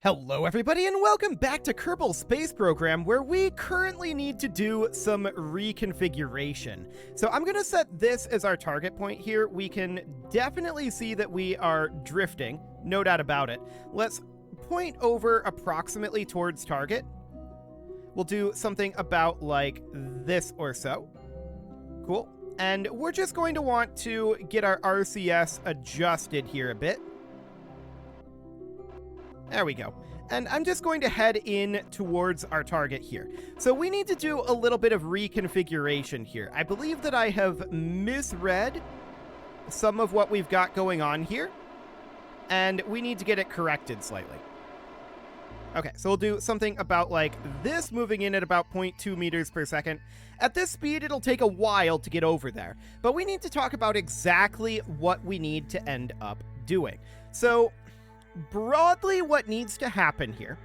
Hello everybody and welcome back to Kerbal Space Program, where we currently need to do some reconfiguration. So I'm going to set this as our target point here. We can definitely see that we are drifting, no doubt about it. Let's point over approximately towards target. We'll do something about like this or so. Cool. And we're just going to want to get our RCS adjusted here a bit. There we go. And I'm just going to head in towards our target here. So we need to do a little bit of reconfiguration here. I believe that I have misread some of what we've got going on here, and we need to get it corrected slightly. Okay, so we'll do something about like this, moving in at about 0.2 meters per second. At this speed, it'll take a while to get over there, but we need to talk about exactly what we need to end up doing. So broadly, what needs to happen here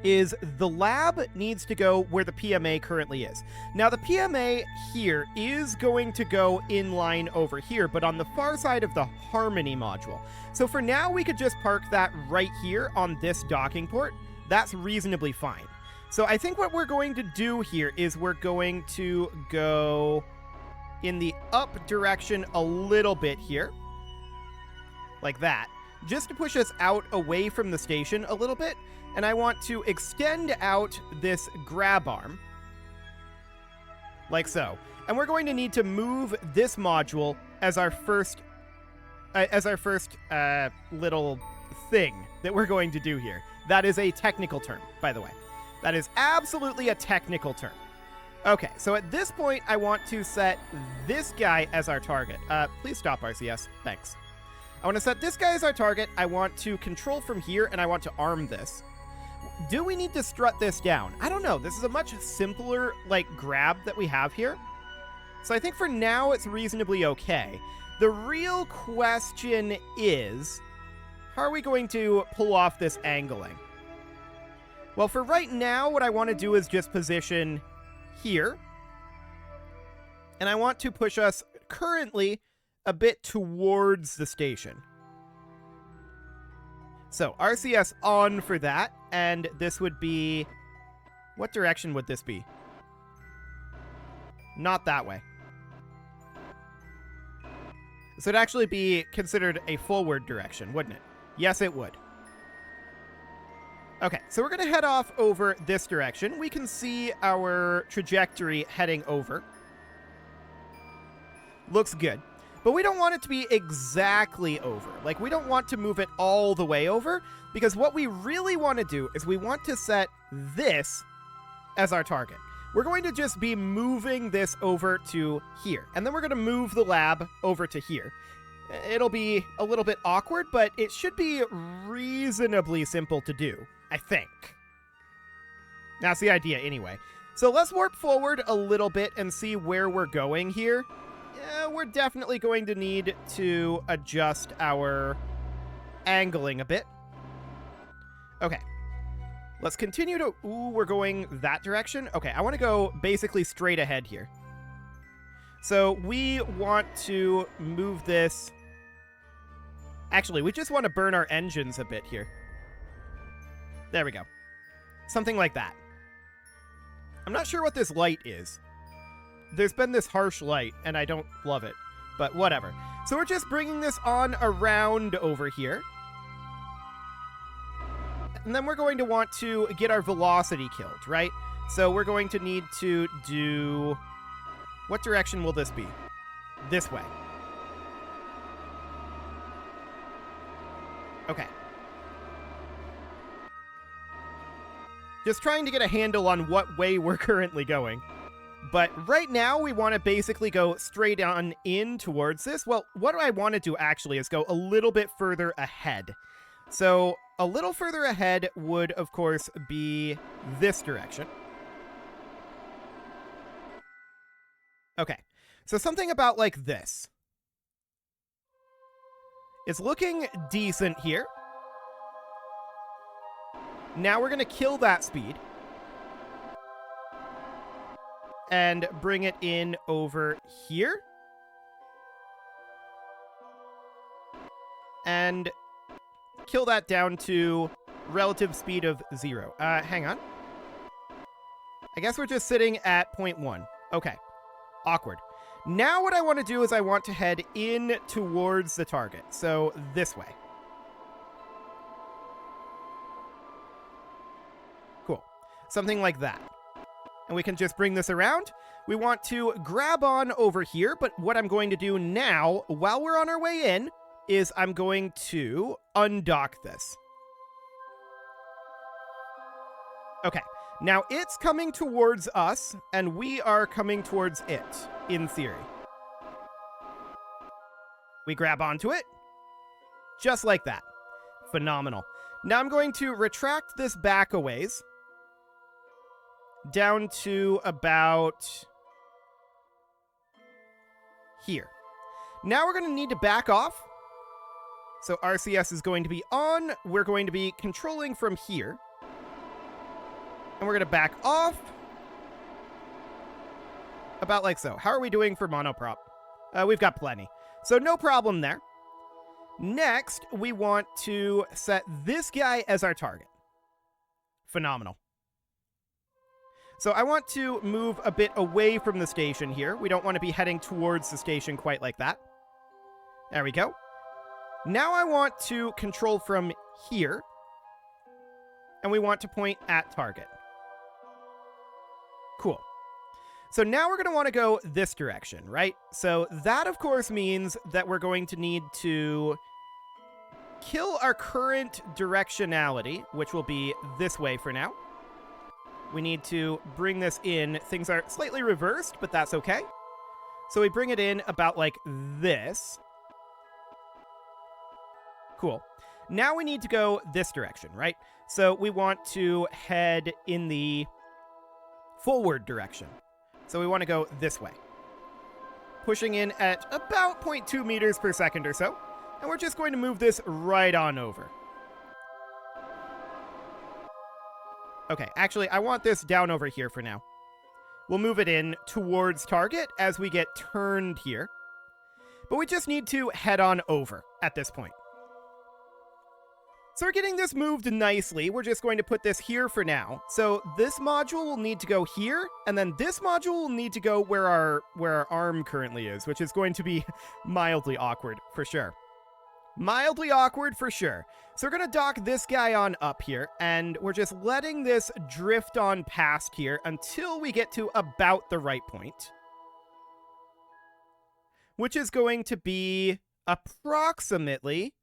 is the lab needs to go where the PMA currently is. Now, the PMA here is going to go in line over here, but on the far side of the Harmony module. So for now, we could just park that right here on this docking port. That's reasonably fine. So I think what we're going to do here is we're going to go in the up direction a little bit here, like that, just to push us out away from the station a little bit. And I want to extend out this grab arm, like so. And we're going to need to move this module as our first little thing that we're going to do here. That is a technical term, by the way. That is absolutely a technical term. Okay, so at this point, I want to set this guy as our target. Please stop, RCS. Thanks. I want to set this guy as our target. I want to control from here, and I want to arm this. Do we need to strut this down? I don't know. This is a much simpler, like, grab that we have here. So I think for now, it's reasonably okay. The real question is, how are we going to pull off this angling? Well, for right now, what I want to do is just position here. And I want to push us currently a bit towards the station. So RCS on for that, and this would be... what direction would this be? Not that way. This would actually be considered a forward direction, wouldn't it? Yes, it would. Okay, so we're going to head off over this direction. We can see our trajectory heading over. Looks good. But we don't want it to be exactly over. Like, we don't want to move it all the way over, because what we really want to do is we want to set this as our target. We're going to just be moving this over to here, and then we're going to move the lab over to here. It'll be a little bit awkward, but it should be reasonably simple to do, I think. That's the idea anyway. So let's warp forward a little bit and see where we're going here. We're definitely going to need to adjust our angling a bit. Okay. Let's continue to... ooh, we're going that direction? Okay, I want to go basically straight ahead here. So we want to move this... actually, we just want to burn our engines a bit here. There we go. Something like that. I'm not sure what this light is. There's been this harsh light, and I don't love it, but whatever. So we're just bringing this on around over here. And then we're going to want to get our velocity killed, right? So we're going to need to do... what direction will this be? This way. Okay. Just trying to get a handle on what way we're currently going. But right now, we want to basically go straight on in towards this. Well, what I want to do actually is go a little bit further ahead. So a little further ahead would, of course, be this direction. Okay, so something about like this. It's looking decent here. Now we're going to kill that speed and bring it in over here. And kill that down to relative speed of 0. Hang on. I guess we're just sitting at 0.1. Okay. Awkward. Now what I want to do is I want to head in towards the target. So this way. Cool. Something like that. And we can just bring this around. We want to grab on over here, but what I'm going to do now, while we're on our way in, is I'm going to undock this. Okay, now it's coming towards us, and we are coming towards it, in theory. We grab onto it, just like that. Phenomenal. Now I'm going to retract this back a ways, down to about here. Now we're going to need to back off. So RCS is going to be on. We're going to be controlling from here. And we're going to back off. About like so. How are we doing for monoprop? We've got plenty. So no problem there. Next, we want to set this guy as our target. Phenomenal. So I want to move a bit away from the station here. We don't want to be heading towards the station quite like that. There we go. Now I want to control from here. And we want to point at target. Cool. So now we're going to want to go this direction, right? So that, of course, means that we're going to need to kill our current directionality, which will be this way for now. We need to bring this in. Things are slightly reversed, but that's okay. So we bring it in about like this. Cool. Now we need to go this direction, right? So we want to head in the forward direction. So we want to go this way. Pushing in at about 0.2 meters per second or so. And we're just going to move this right on over. Okay, actually, I want this down over here for now. We'll move it in towards target as we get turned here. But we just need to head on over at this point. So we're getting this moved nicely. We're just going to put this here for now. So this module will need to go here, and then this module will need to go where our arm currently is, which is going to be mildly awkward for sure. Mildly awkward for sure. So we're going to dock this guy on up here, and we're just letting this drift on past here until we get to about the right point. Which is going to be approximately...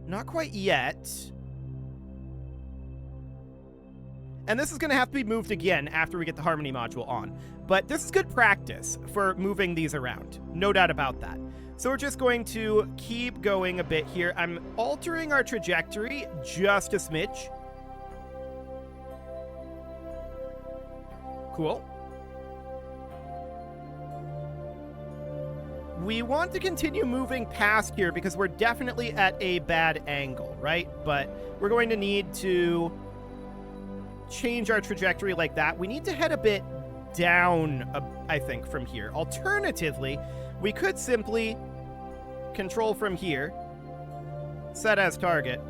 Not quite yet. And this is going to have to be moved again after we get the Harmony module on. But this is good practice for moving these around. No doubt about that. So we're just going to keep going a bit here. I'm altering our trajectory just a smidge. Cool. We want to continue moving past here because we're definitely at a bad angle, right? But we're going to need to change our trajectory like that. We need to head a bit down, I think, from here. Alternatively, we could simply control from here, set as target,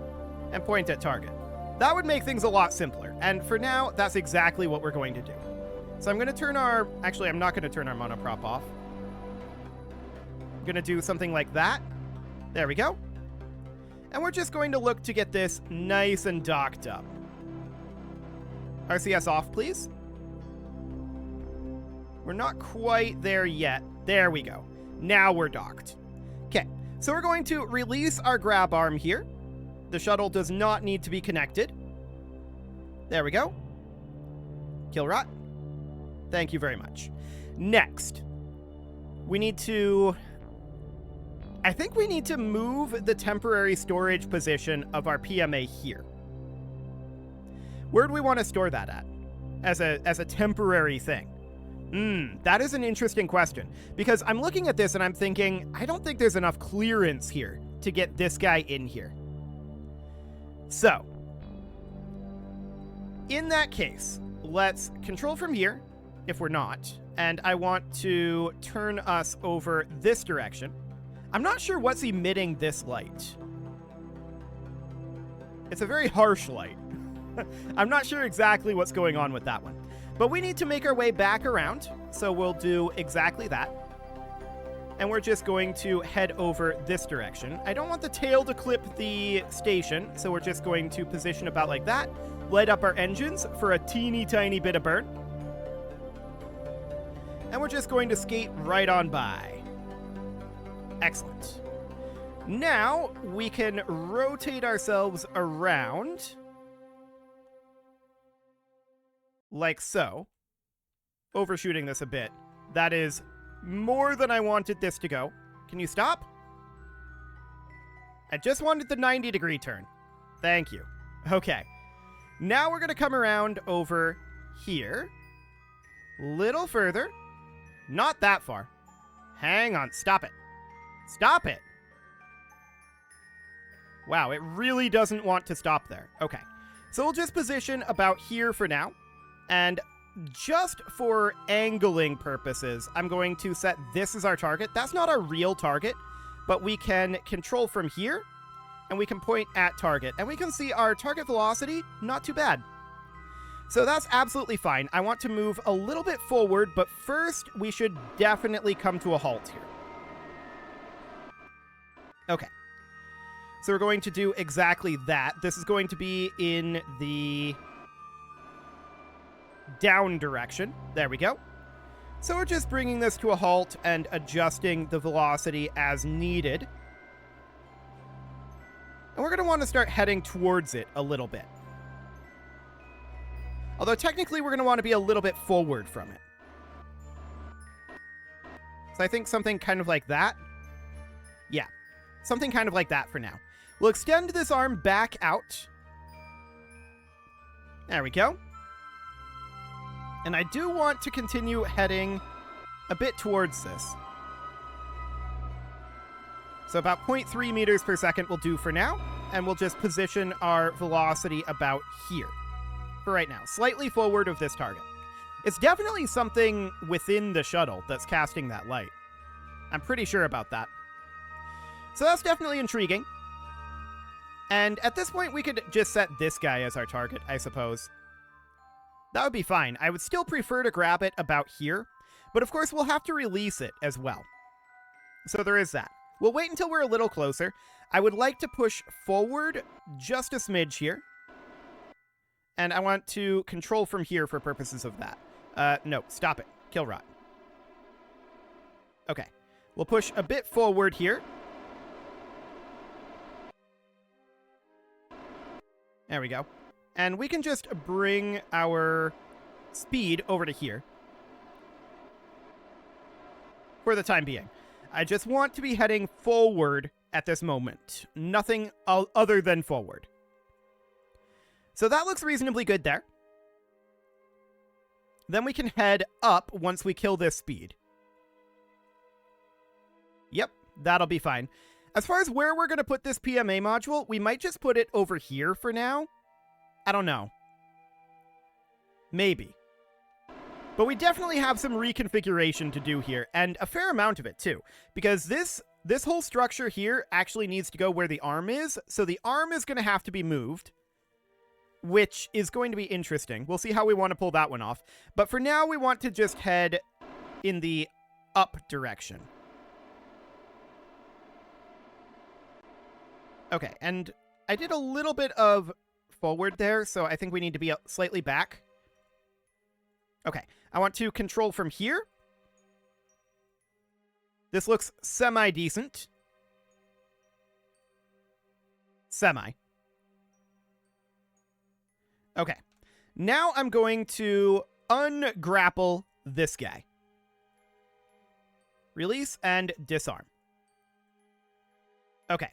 and point at target. That would make things a lot simpler. And for now, that's exactly what we're going to do. So I'm going to turn our... Actually, I'm not going to turn our monoprop off. I'm going to do something like that. There we go. And we're just going to look to get this nice and docked up. RCS off, please. We're not quite there yet. There we go. Now we're docked. Okay, so we're going to release our grab arm here. The shuttle does not need to be connected. There we go. Kill rot. Thank you very much. Next, we need to... I think we need to move the temporary storage position of our PMA here. Where do we want to store that at? As a temporary thing? That is an interesting question. Because I'm looking at this and I'm thinking, I don't think there's enough clearance here to get this guy in here. So, in that case, let's control from here, if we're not. And I want to turn us over this direction. I'm not sure what's emitting this light. It's a very harsh light. I'm not sure exactly what's going on with that one. But we need to make our way back around, so we'll do exactly that. And we're just going to head over this direction. I don't want the tail to clip the station, so we're just going to position about like that, light up our engines for a teeny tiny bit of burn. And we're just going to skate right on by. Excellent. Now we can rotate ourselves around like so. Overshooting this a bit. That is more than I wanted this to go. Can you stop? I just wanted the 90-degree turn. Thank you. Okay. Now we're going to come around over here. Little further. Not that far. Hang on. Stop it. Stop it. Wow, it really doesn't want to stop there. Okay. So we'll just position about here for now. And just for angling purposes, I'm going to set this as our target. That's not our real target, but we can control from here, and we can point at target. And we can see our target velocity, not too bad. So that's absolutely fine. I want to move a little bit forward, but first we should definitely come to a halt here. Okay. So we're going to do exactly that. This is going to be in the down direction. There we go. So we're just bringing this to a halt and adjusting the velocity as needed. And we're going to want to start heading towards it a little bit. Although technically we're going to want to be a little bit forward from it. So I think something kind of like that. Yeah, something kind of like that for now. We'll extend this arm back out. There we go. And I do want to continue heading a bit towards this. So about 0.3 meters per second will do for now. And we'll just position our velocity about here for right now. Slightly forward of this target. It's definitely something within the shuttle that's casting that light. I'm pretty sure about that. So that's definitely intriguing. And at this point, we could just set this guy as our target, I suppose. That would be fine. I would still prefer to grab it about here, but of course we'll have to release it as well. So there is that. We'll wait until we're a little closer. I would like to push forward just a smidge here. And I want to control from here for purposes of that. No, stop it. Kill rot. Okay. We'll push a bit forward here. There we go. And we can just bring our speed over to here. For the time being. I just want to be heading forward at this moment. Nothing other than forward. So that looks reasonably good there. Then we can head up once we kill this speed. Yep, that'll be fine. As far as where we're going to put this PMA module, we might just put it over here for now. I don't know. Maybe. But we definitely have some reconfiguration to do here, and a fair amount of it too. Because this whole structure here actually needs to go where the arm is, so the arm is going to have to be moved, which is going to be interesting. We'll see how we want to pull that one off. But for now, we want to just head in the up direction. Okay, and I did a little bit of forward there, so I think we need to be slightly back. Okay, I want to control from here. This looks semi-decent. Semi. Okay, now I'm going to ungrapple this guy. Release and disarm. Okay.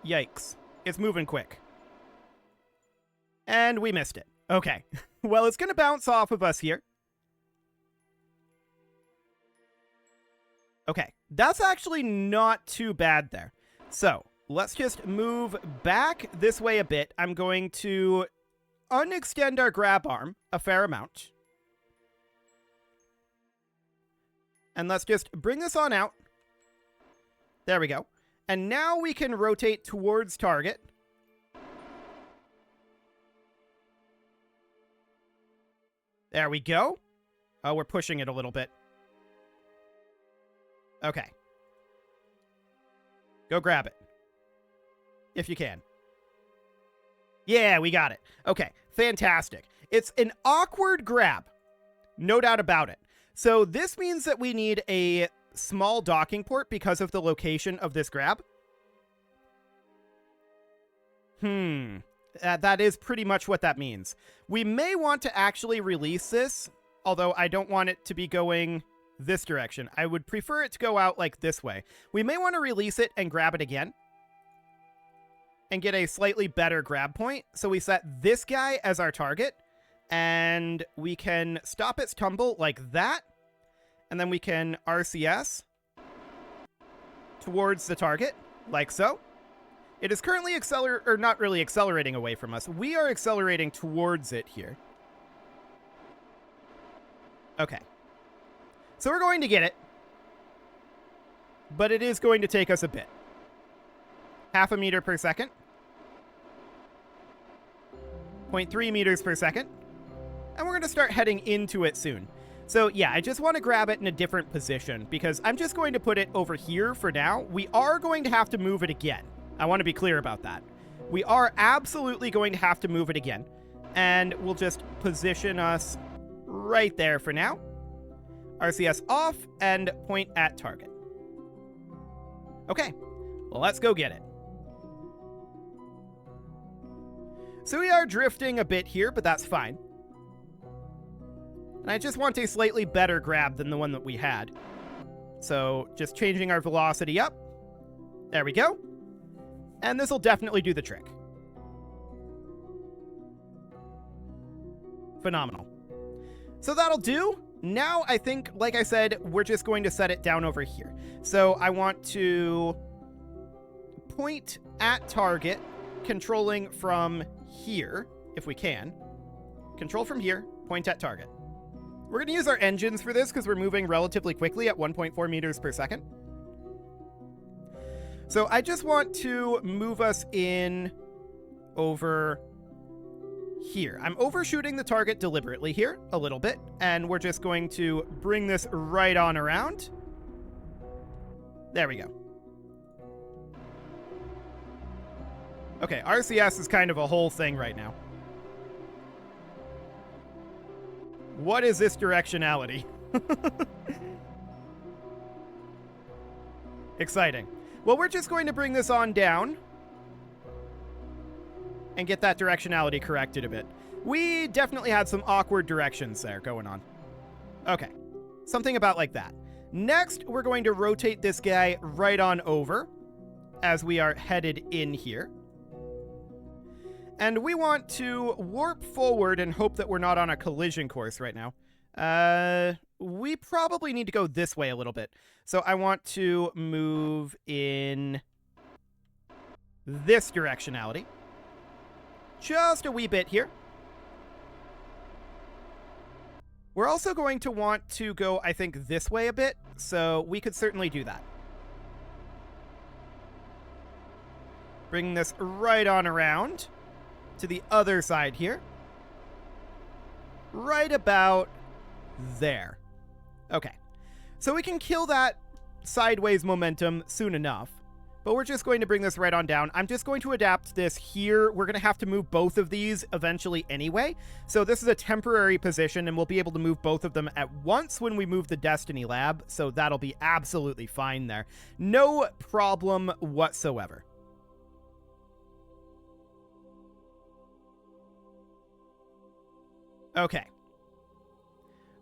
Yikes. It's moving quick. And we missed it. Okay. Well, it's going to bounce off of us here. Okay. That's actually not too bad there. So, let's just move back this way a bit. I'm going to unextend our grab arm a fair amount. And let's just bring this on out. There we go. And now we can rotate towards target. There we go. Oh, we're pushing it a little bit. Okay. Go grab it. If you can. Yeah, we got it. Okay, fantastic. It's an awkward grab. No doubt about it. So this means that we need a small docking port because of the location of this grab. That is pretty much what that means. We may want to actually release this, although I don't want it to be going this direction. I would prefer it to go out like this way. We may want to release it and grab it again and get a slightly better grab point. So we set this guy as our target, and we can stop its tumble like that, and then we can RCS towards the target, like so. It is currently not really accelerating away from us. We are accelerating towards it here. Okay. So we're going to get it, but it is going to take us a bit. 0.5 meter per second. 0.3 meters per second. And we're going to start heading into it soon. So yeah, I just want to grab it in a different position because I'm just going to put it over here for now. We are going to have to move it again. I want to be clear about that. We are absolutely going to have to move it again. And we'll just position us right there for now. RCS off and point at target. Okay, well, let's go get it. So we are drifting a bit here, but that's fine. And I just want a slightly better grab than the one that we had. So just changing our velocity up. There we go. And this will definitely do the trick. Phenomenal. So that'll do. Now I think, like I said, we're just going to set it down over here. So I want to point at target, controlling from here, if we can. Control from here, point at target. We're going to use our engines for this because we're moving relatively quickly at 1.4 meters per second. So I just want to move us in over here. I'm overshooting the target deliberately here a little bit, and we're just going to bring this right on around. There we go. Okay, RCS is kind of a whole thing right now. What is this directionality? Exciting. Well, we're just going to bring this on down and get that directionality corrected a bit. We definitely had some awkward directions there going on. Okay, something about like that. Next, we're going to rotate this guy right on over as we are headed in here. And we want to warp forward and hope that we're not on a collision course right now. We probably need to go this way a little bit. So I want to move in this directionality. Just a wee bit here. We're also going to want to go, I think, this way a bit. So we could certainly do that. Bring this right on around to the other side here. Right about there. Okay. So we can kill that sideways momentum soon enough. But we're just going to bring this right on down. I'm just going to adapt this here. We're going to have to move both of these eventually anyway. So this is a temporary position, and we'll be able to move both of them at once when we move the Destiny Lab. So that'll be absolutely fine there. No problem whatsoever. Okay.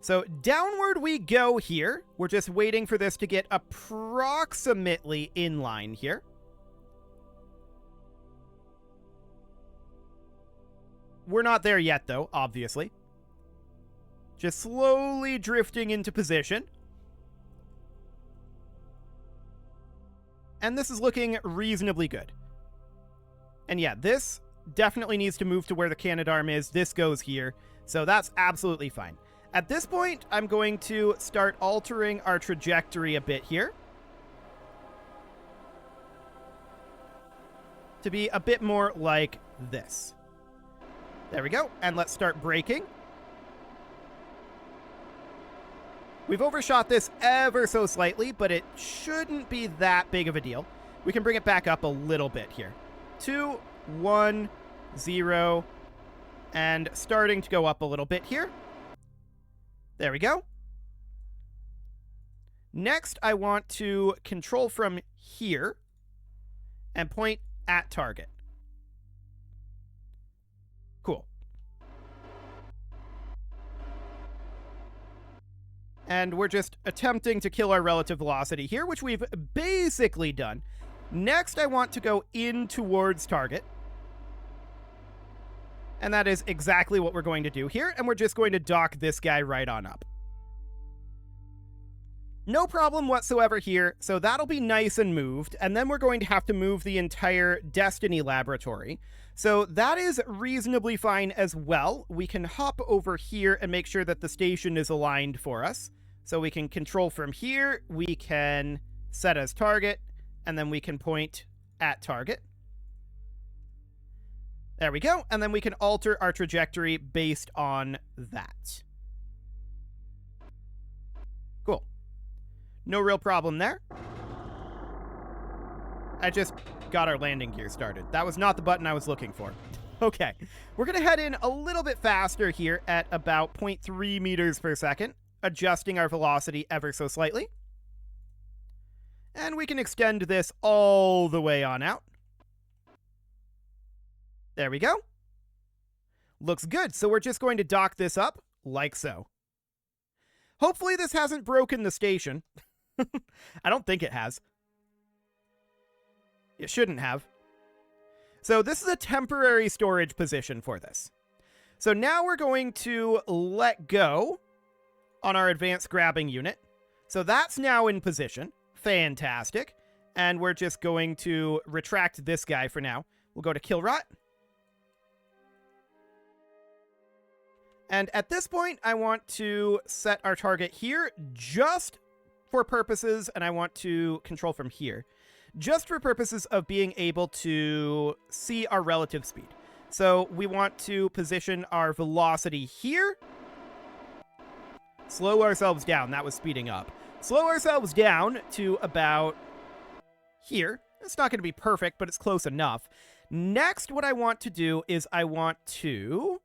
So downward we go here. We're just waiting for this to get approximately in line here. We're not there yet, though, obviously. Just slowly drifting into position. And this is looking reasonably good. And yeah, this definitely needs to move to where the Canadarm is. This goes here. So that's absolutely fine. At this point, I'm going to start altering our trajectory a bit here. to be a bit more like this. There we go. And let's start braking. We've overshot this ever so slightly, but it shouldn't be that big of a deal. We can bring it back up a little bit here. 2, 1, 0, and starting to go up a little bit here. There we go. Next, I want to control from here and point at target. Cool. And we're just attempting to kill our relative velocity here, which we've basically done. Next, I want to go in towards target. And that is exactly what we're going to do here. And we're just going to dock this guy right on up. No problem whatsoever here. So that'll be nice and moved. And then we're going to have to move the entire Destiny laboratory. So that is reasonably fine as well. We can hop over here and make sure that the station is aligned for us. So we can control from here. We can set as target. And then we can point at target. There we go. And then we can alter our trajectory based on that. Cool. No real problem there. I just got our landing gear started. That was not the button I was looking for. Okay. We're going to head in a little bit faster here at about 0.3 meters per second, adjusting our velocity ever so slightly. And we can extend this all the way on out. There we go. Looks good. So we're just going to dock this up like so. Hopefully this hasn't broken the station. I don't think it has. It shouldn't have. So this is a temporary storage position for this. So now we're going to let go on our advanced grabbing unit. So that's now in position. Fantastic. And we're just going to retract this guy for now. We'll go to kill rot. And at this point, I want to set our target here just for purposes, and I want to control from here, just for purposes of being able to see our relative speed. So we want to position our velocity here. Slow ourselves down. That was speeding up. Slow ourselves down to about here. It's not going to be perfect, but it's close enough. Next, what I want to do is I want to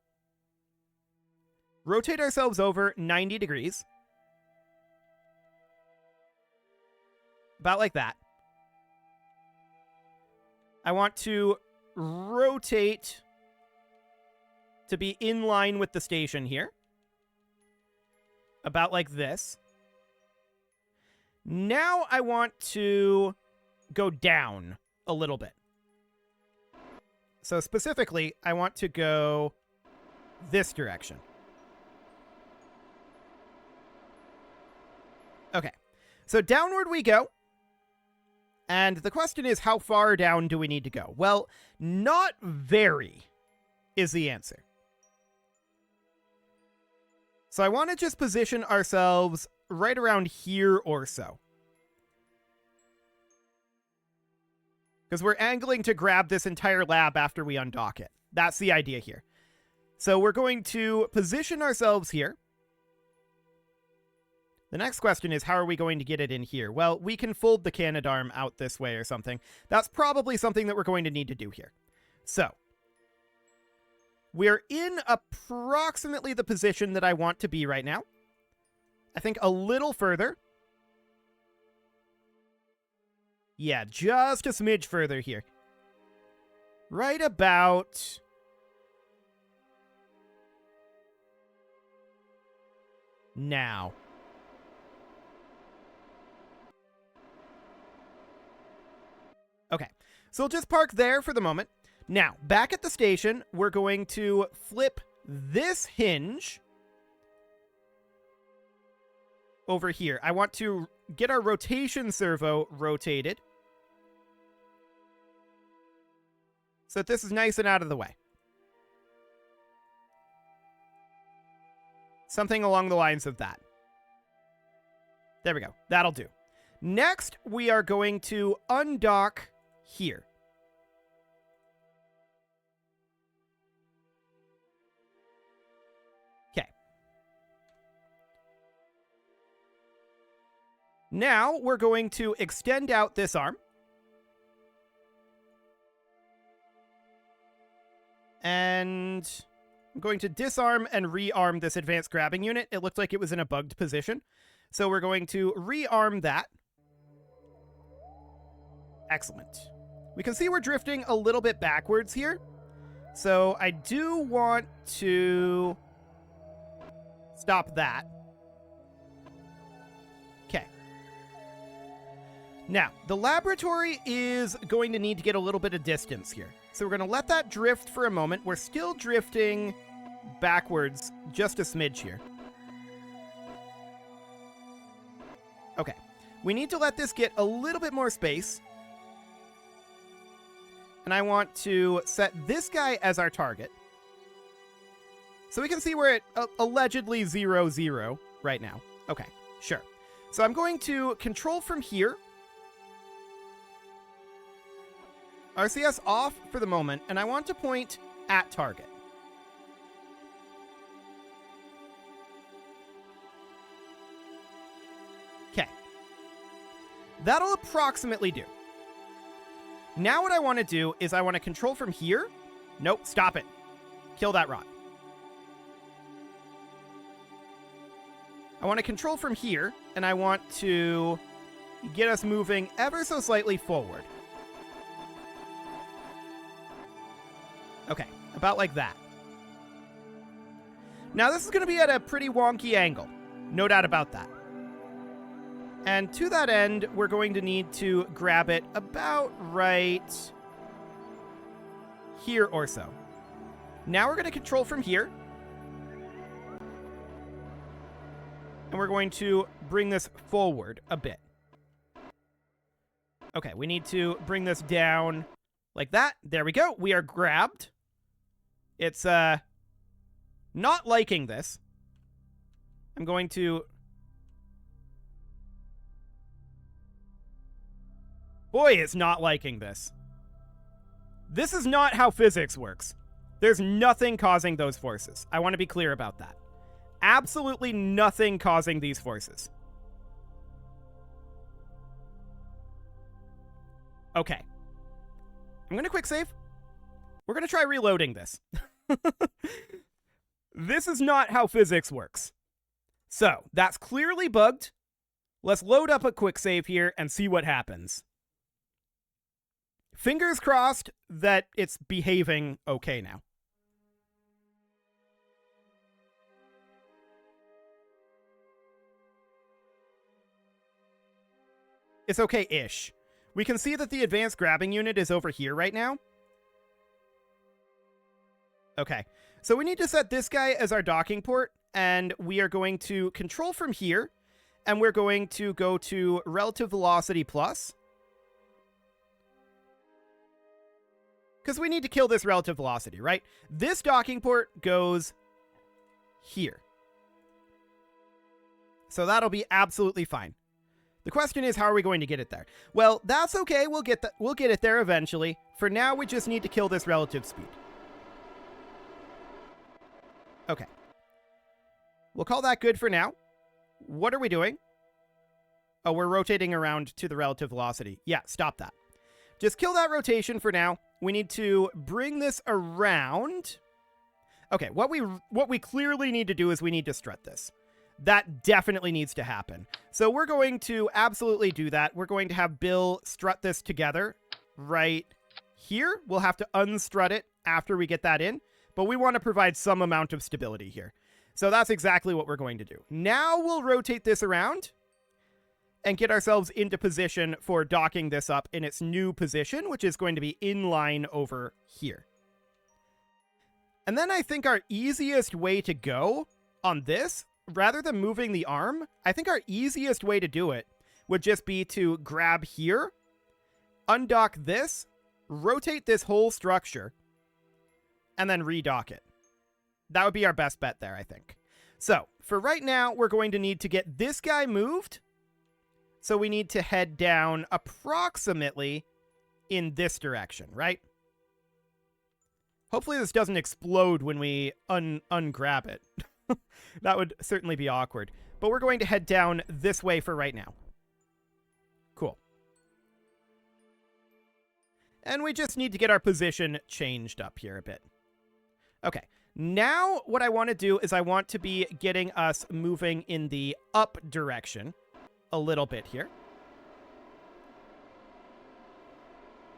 rotate ourselves over 90 degrees. About like that. I want to rotate to be in line with the station here. About like this. Now I want to go down a little bit. So specifically, I want to go this direction. Okay, so downward we go. And the question is, how far down do we need to go? Well, not very is the answer. So I want to just position ourselves right around here or so. Because we're angling to grab this entire lab after we undock it. That's the idea here. So we're going to position ourselves here. The next question is, how are we going to get it in here? Well, we can fold the Canadarm out this way or something. That's probably something that we're going to need to do here. So we're in approximately the position that I want to be right now. I think a little further. Yeah, just a smidge further here. Right about now. Okay, so we'll just park there for the moment. Now, back at the station, we're going to flip this hinge over here. I want to get our rotation servo rotated so that this is nice and out of the way. Something along the lines of that. There we go. That'll do. Next, we are going to undock here. Now we're going to extend out this arm. And I'm going to disarm and rearm this advanced grabbing unit. It looked like it was in a bugged position. So we're going to rearm that. Excellent. We can see we're drifting a little bit backwards here. So I do want to stop that. Okay. Now, the laboratory is going to need to get a little bit of distance here. So we're going to let that drift for a moment. We're still drifting backwards just a smidge here. Okay. We need to let this get a little bit more space. And I want to set this guy as our target. So we can see we're at allegedly 0, 0 right now. Okay, sure. So I'm going to control from here. RCS off for the moment, and I want to point at target. Okay. That'll approximately do. Now what I want to do is I want to control from here. Nope, stop it. Kill that rod. I want to control from here, and I want to get us moving ever so slightly forward. Okay, about like that. Now this is going to be at a pretty wonky angle. No doubt about that. And to that end, we're going to need to grab it about right here or so. Now we're going to control from here. And we're going to bring this forward a bit. Okay, we need to bring this down like that. There we go. We are grabbed. It's not liking this. I'm going to... Boy, it's not liking this. This is not how physics works. There's nothing causing those forces. I want to be clear about that. Absolutely nothing causing these forces. Okay. I'm going to quick save. We're going to try reloading this. This is not how physics works. So, that's clearly bugged. Let's load up a quick save here and see what happens. Fingers crossed that it's behaving okay now. It's okay-ish. We can see that the advanced grabbing unit is over here right now. Okay, so we need to set this guy as our docking port, and we are going to control from here, and we're going to go to relative velocity plus. Because we need to kill this relative velocity, right? This docking port goes here. So that'll be absolutely fine. The question is, how are we going to get it there? Well, that's okay. We'll get it there eventually. For now, we just need to kill this relative speed. Okay. We'll call that good for now. What are we doing? Oh, we're rotating around to the relative velocity. Yeah, stop that. Just kill that rotation for now. We need to bring this around. Okay, what we clearly need to do is we need to strut this. That definitely needs to happen. So we're going to absolutely do that. We're going to have Bill strut this together right here. We'll have to unstrut it after we get that in, but we want to provide some amount of stability here. So that's exactly what we're going to do. Now we'll rotate this around and get ourselves into position for docking this up in its new position, which is going to be in line over here. And then I think our easiest way to go on this, rather than moving the arm, I think our easiest way to do it would just be to grab here, undock this, rotate this whole structure, and then redock it. That would be our best bet there, I think. So, for right now, we're going to need to get this guy moved. So we need to head down approximately in this direction, right? Hopefully this doesn't explode when we ungrab it. That would certainly be awkward. But we're going to head down this way for right now. And we just need to get our position changed up here a bit. Okay, now what I want to do is I want to be getting us moving in the up direction a little bit here.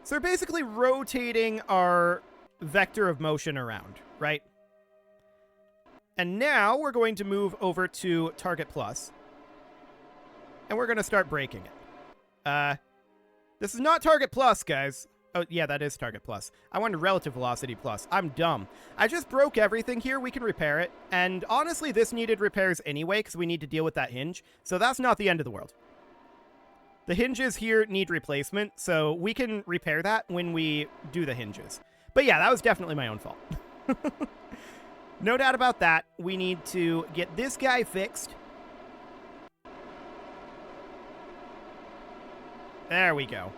So we're basically rotating our vector of motion around, right? And now we're going to move over to target plus. And we're going to start braking it. This is not target plus, guys. Oh, yeah, that is target plus. I wanted relative velocity plus. I'm dumb. I just broke everything here. We can repair it. And honestly, this needed repairs anyway because we need to deal with that hinge. So that's not the end of the world. The hinges here need replacement, so we can repair that when we do the hinges. But yeah, that was definitely my own fault. No doubt about that. We need to get this guy fixed. There we go.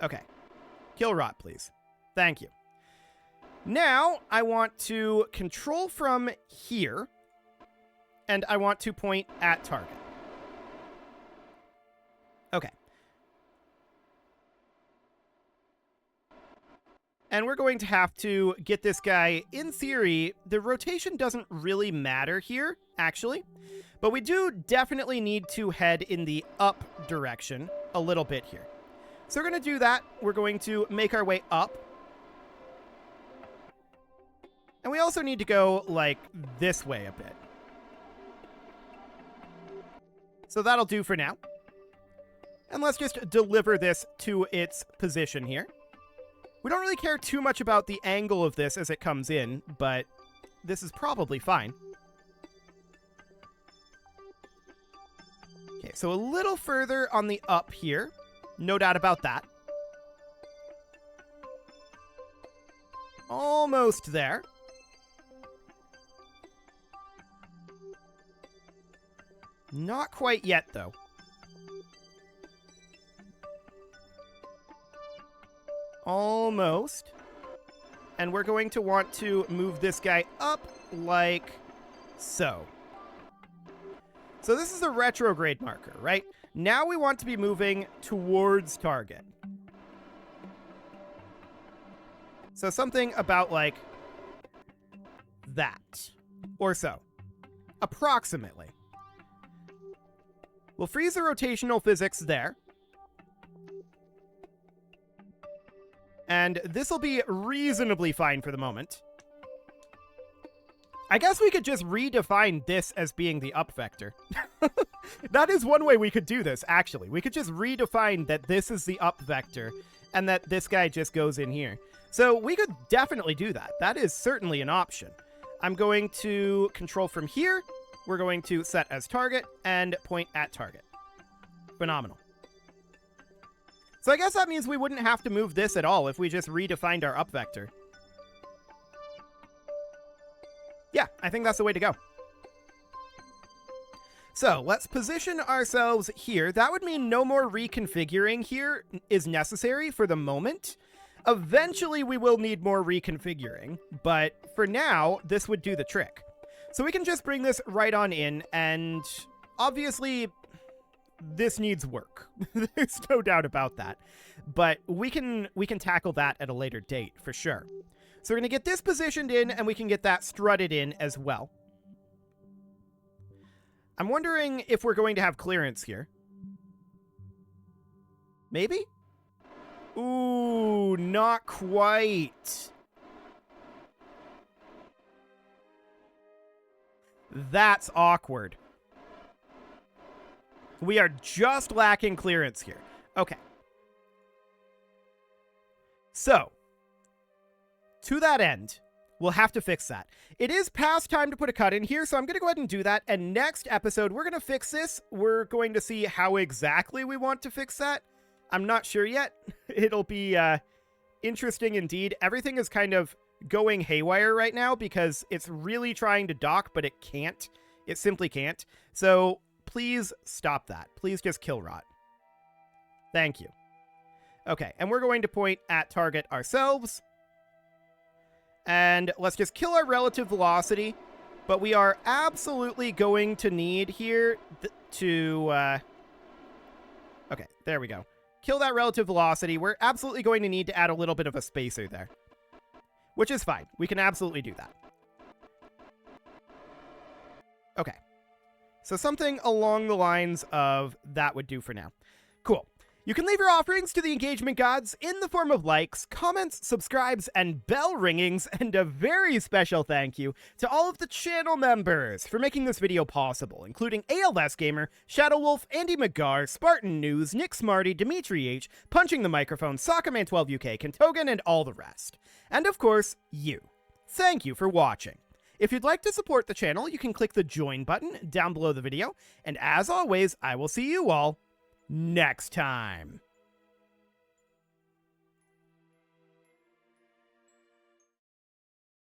Okay. Kill rot, please. Thank you. Now, I want to control from here, and I want to point at target. Okay. And we're going to have to get this guy, in theory, the rotation doesn't really matter here, actually. But we do definitely need to head in the up direction a little bit here. So we're going to do that. We're going to make our way up. And we also need to go, like, this way a bit. So that'll do for now. And let's just deliver this to its position here. We don't really care too much about the angle of this as it comes in, but this is probably fine. Okay, so a little further on the up here. No doubt about that. Almost there. Not quite yet, though. Almost. And we're going to want to move this guy up like so. So this is a retrograde marker, right? Now we want to be moving towards target. So something about like that or so. Approximately. We'll freeze the rotational physics there. And this will be reasonably fine for the moment. I guess we could just redefine this as being the up vector. That is one way we could do this, actually. We could just redefine that this is the up vector and that this guy just goes in here. So we could definitely do that. That is certainly an option. I'm going to control from here. We're going to set as target and point at target. Phenomenal. So I guess that means we wouldn't have to move this at all if we just redefined our up vector. Yeah, I think that's the way to go. So let's position ourselves here. That would mean no more reconfiguring here is necessary for the moment. Eventually, we will need more reconfiguring, but for now, this would do the trick. So we can just bring this right on in, and obviously, this needs work. There's no doubt about that. But we can tackle that at a later date, for sure. So we're going to get this positioned in, and we can get that strutted in as well. I'm wondering if we're going to have clearance here. Maybe? Ooh, not quite. That's awkward. We are just lacking clearance here. Okay. So, to that end, we'll have to fix that. It is past time to put a cut in here, so I'm going to go ahead and do that. And next episode, we're going to fix this. We're going to see how exactly we want to fix that. I'm not sure yet. It'll be interesting indeed. Everything is kind of going haywire right now because it's really trying to dock, but it can't. It simply can't. So please stop that. Please just kill rot. Thank you. Okay, and we're going to point at target ourselves. And let's just kill our relative velocity. But we are absolutely going to need here to... okay, there we go. kill that relative velocity. We're absolutely going to need to add a little bit of a spacer there, which is fine. We can absolutely do that. Okay. So something along the lines of that would do for now. Cool. You can leave your offerings to the engagement gods in the form of likes, comments, subscribes, and bell ringings, and a very special thank you to all of the channel members for making this video possible, including ALS Gamer, Shadow Wolf, Andy McGar, Spartan News, Nick Smarty, Dimitri H, Punching the Microphone, Soccerman12UK, Kentogan, and all the rest. And of course, you. Thank you for watching. If you'd like to support the channel, you can click the join button down below the video, and as always, I will see you all next time.